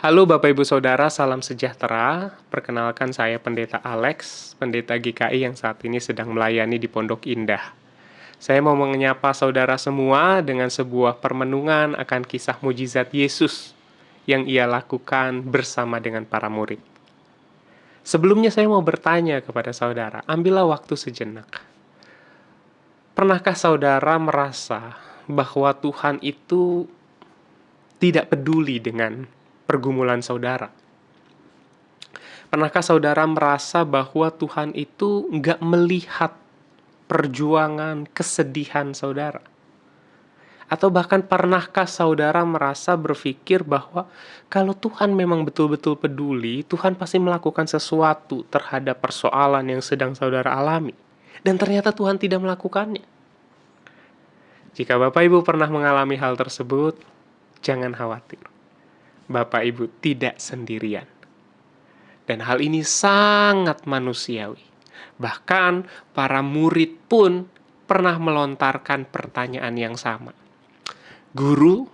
Halo Bapak Ibu Saudara, salam sejahtera. Perkenalkan saya Pendeta Alex, Pendeta GKI yang saat ini sedang melayani di Pondok Indah. Saya mau menyapa saudara semua dengan sebuah permenungan akan kisah mujizat Yesus yang ia lakukan bersama dengan para murid. Sebelumnya saya mau bertanya kepada saudara, ambillah waktu sejenak. Pernahkah saudara merasa bahwa Tuhan itu tidak peduli dengan pergumulan saudara? Pernahkah saudara merasa bahwa Tuhan itu nggak melihat perjuangan, kesedihan saudara? Atau bahkan pernahkah saudara merasa berpikir bahwa kalau Tuhan memang betul-betul peduli, Tuhan pasti melakukan sesuatu terhadap persoalan yang sedang saudara alami. Dan ternyata Tuhan tidak melakukannya. Jika Bapak Ibu pernah mengalami hal tersebut, jangan khawatir. Bapak Ibu tidak sendirian. Dan hal ini sangat manusiawi. Bahkan para murid pun pernah melontarkan pertanyaan yang sama. Guru,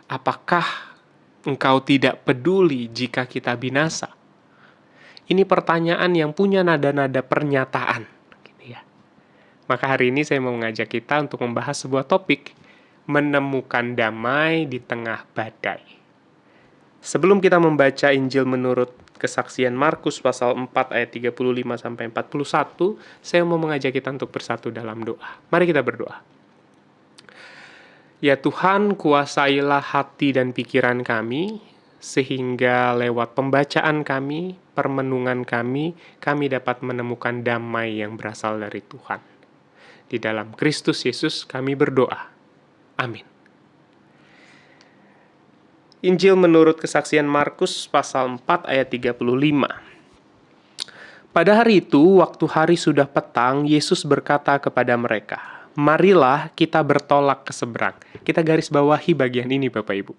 apakah engkau tidak peduli jika kita binasa? Ini pertanyaan yang punya nada-nada pernyataan. Gitu ya. Maka hari ini saya mau mengajak kita untuk membahas sebuah topik, menemukan damai di tengah badai. Sebelum kita membaca Injil menurut kesaksian Markus pasal 4 ayat 35-41, saya mau mengajak kita untuk bersatu dalam doa. Mari kita berdoa. Ya Tuhan, kuasailah hati dan pikiran kami, sehingga lewat pembacaan kami, permenungan kami dapat menemukan damai yang berasal dari Tuhan. Di dalam Kristus Yesus kami berdoa. Amin. Injil menurut kesaksian Markus pasal 4 ayat 35. Pada hari itu, waktu hari sudah petang, Yesus berkata kepada mereka, "Marilah kita bertolak ke seberang." Kita garis bawahi bagian ini Bapak Ibu.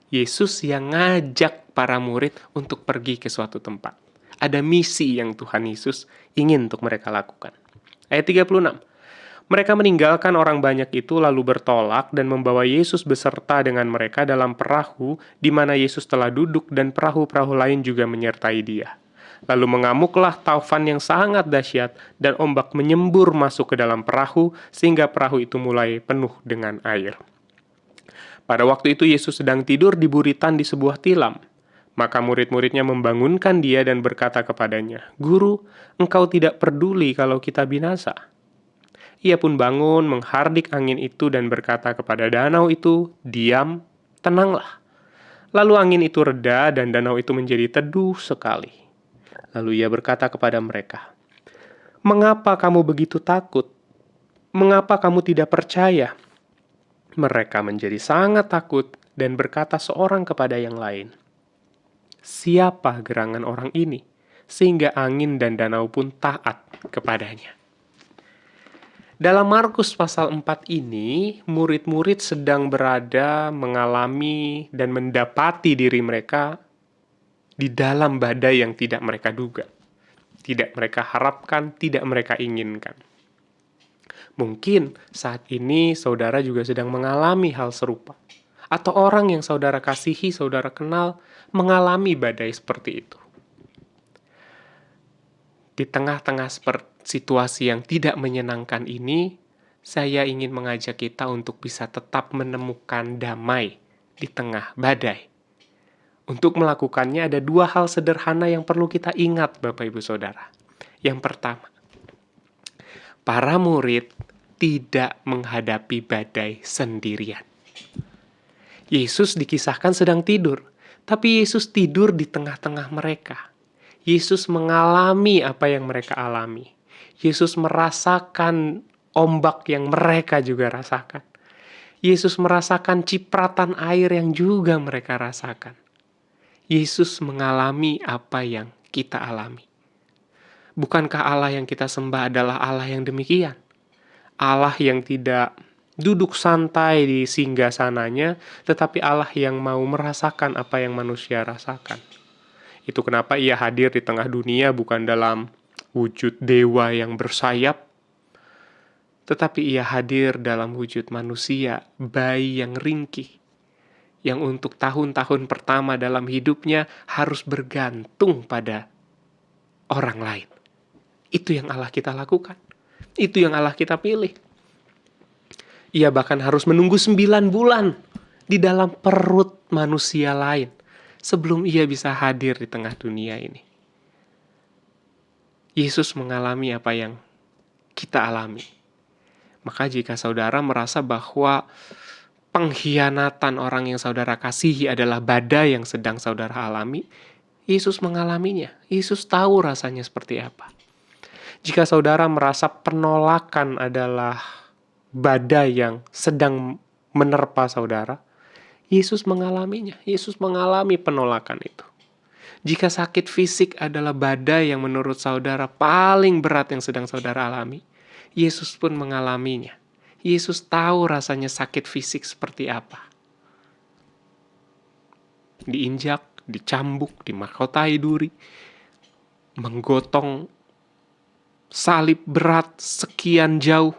Yesus yang ngajak para murid untuk pergi ke suatu tempat. Ada misi yang Tuhan Yesus ingin untuk mereka lakukan. Ayat 36. Mereka meninggalkan orang banyak itu lalu bertolak dan membawa Yesus beserta dengan mereka dalam perahu di mana Yesus telah duduk dan perahu-perahu lain juga menyertai dia. Lalu mengamuklah taufan yang sangat dahsyat dan ombak menyembur masuk ke dalam perahu sehingga perahu itu mulai penuh dengan air. Pada waktu itu Yesus sedang tidur di buritan di sebuah tilam. Maka murid-muridnya membangunkan dia dan berkata kepadanya, "Guru, engkau tidak peduli kalau kita binasa?" Ia pun bangun, menghardik angin itu dan berkata kepada danau itu, "Diam, tenanglah." Lalu angin itu reda dan danau itu menjadi teduh sekali. Lalu ia berkata kepada mereka, "Mengapa kamu begitu takut? Mengapa kamu tidak percaya?" Mereka menjadi sangat takut dan berkata seorang kepada yang lain, "Siapa gerangan orang ini, sehingga angin dan danau pun taat kepadanya?" Dalam Markus pasal 4 ini, murid-murid sedang berada mengalami dan mendapati diri mereka di dalam badai yang tidak mereka duga. Tidak mereka harapkan, tidak mereka inginkan. Mungkin saat ini saudara juga sedang mengalami hal serupa. Atau orang yang saudara kasihi, saudara kenal, mengalami badai seperti itu. Di tengah-tengah situasi yang tidak menyenangkan ini, saya ingin mengajak kita untuk bisa tetap menemukan damai di tengah badai. Untuk melakukannya ada dua hal sederhana yang perlu kita ingat Bapak Ibu Saudara. Yang pertama, para murid tidak menghadapi badai sendirian. Yesus dikisahkan sedang tidur, tapi Yesus tidur di tengah-tengah mereka. Yesus mengalami apa yang mereka alami. Yesus merasakan ombak yang mereka juga rasakan. Yesus merasakan cipratan air yang juga mereka rasakan. Yesus mengalami apa yang kita alami. Bukankah Allah yang kita sembah adalah Allah yang demikian? Allah yang tidak duduk santai di singgasananya, tetapi Allah yang mau merasakan apa yang manusia rasakan. Itu kenapa ia hadir di tengah dunia bukan dalam wujud dewa yang bersayap, tetapi ia hadir dalam wujud manusia, bayi yang ringkih, yang untuk tahun-tahun pertama dalam hidupnya harus bergantung pada orang lain. Itu yang Allah kita lakukan. Itu yang Allah kita pilih. Ia bahkan harus menunggu 9 bulan di dalam perut manusia lain sebelum ia bisa hadir di tengah dunia ini. Yesus mengalami apa yang kita alami. Maka jika saudara merasa bahwa pengkhianatan orang yang saudara kasihi adalah badai yang sedang saudara alami, Yesus mengalaminya. Yesus tahu rasanya seperti apa. Jika saudara merasa penolakan adalah badai yang sedang menerpa saudara, Yesus mengalaminya. Yesus mengalami penolakan itu. Jika sakit fisik adalah badai yang menurut saudara paling berat yang sedang saudara alami, Yesus pun mengalaminya. Yesus tahu rasanya sakit fisik seperti apa. Diinjak, dicambuk, dimahkotai duri, menggotong salib berat sekian jauh,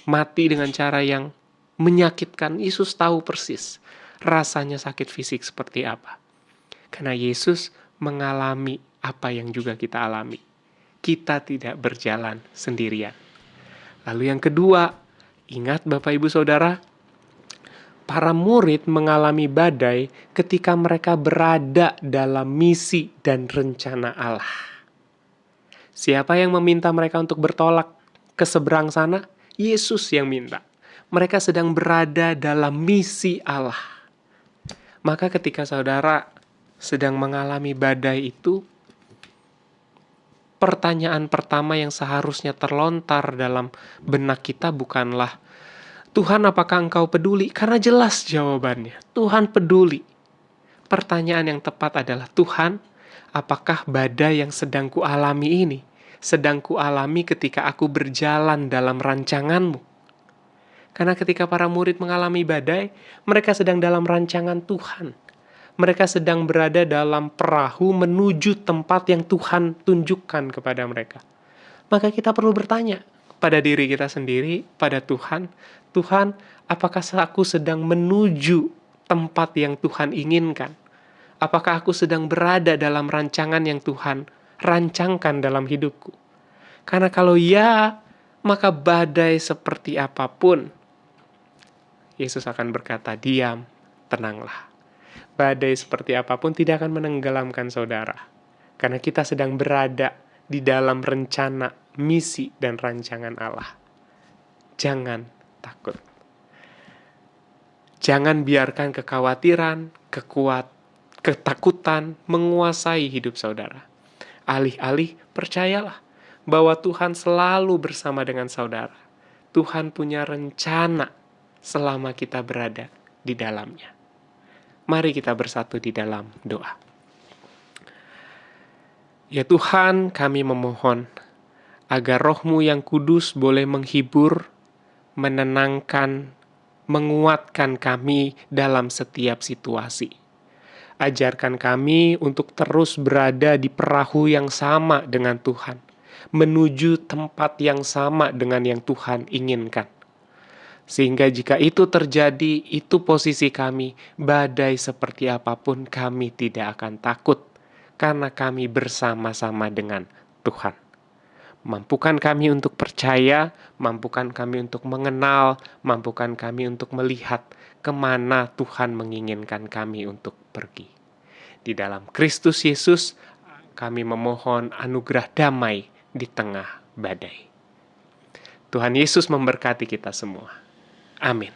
mati dengan cara yang menyakitkan. Yesus tahu persis rasanya sakit fisik seperti apa. Karena Yesus mengalami apa yang juga kita alami. Kita tidak berjalan sendirian. Lalu yang kedua, ingat Bapak Ibu Saudara, para murid mengalami badai ketika mereka berada dalam misi dan rencana Allah. Siapa yang meminta mereka untuk bertolak ke seberang sana? Yesus yang minta. Mereka sedang berada dalam misi Allah. Maka ketika saudara sedang mengalami badai itu, pertanyaan pertama yang seharusnya terlontar dalam benak kita bukanlah, Tuhan, apakah Engkau peduli? Karena jelas jawabannya, Tuhan peduli. Pertanyaan yang tepat adalah, Tuhan, apakah badai yang sedang kualami ini sedang kualami ketika aku berjalan dalam rancangan-Mu? Karena ketika para murid mengalami badai, mereka sedang dalam rancangan Tuhan. Mereka sedang berada dalam perahu menuju tempat yang Tuhan tunjukkan kepada mereka. Maka kita perlu bertanya pada diri kita sendiri, pada Tuhan, Tuhan, apakah aku sedang menuju tempat yang Tuhan inginkan? Apakah aku sedang berada dalam rancangan yang Tuhan rancangkan dalam hidupku? Karena kalau ya, maka badai seperti apapun, Yesus akan berkata, diam, tenanglah. Badai seperti apapun tidak akan menenggelamkan saudara. Karena kita sedang berada di dalam rencana, misi, dan rancangan Allah. Jangan takut. Jangan biarkan kekhawatiran, ketakutan menguasai hidup saudara. Alih-alih percayalah bahwa Tuhan selalu bersama dengan saudara. Tuhan punya rencana selama kita berada di dalamnya. Mari kita bersatu di dalam doa. Ya Tuhan, kami memohon agar Roh-Mu yang kudus boleh menghibur, menenangkan, menguatkan kami dalam setiap situasi. Ajarkan kami untuk terus berada di perahu yang sama dengan Tuhan, menuju tempat yang sama dengan yang Tuhan inginkan. Sehingga jika itu terjadi, itu posisi kami, badai seperti apapun kami tidak akan takut, karena kami bersama-sama dengan Tuhan. Mampukan kami untuk percaya, mampukan kami untuk mengenal, mampukan kami untuk melihat kemana Tuhan menginginkan kami untuk pergi. Di dalam Kristus Yesus, kami memohon anugerah damai di tengah badai. Tuhan Yesus memberkati kita semua. Amin.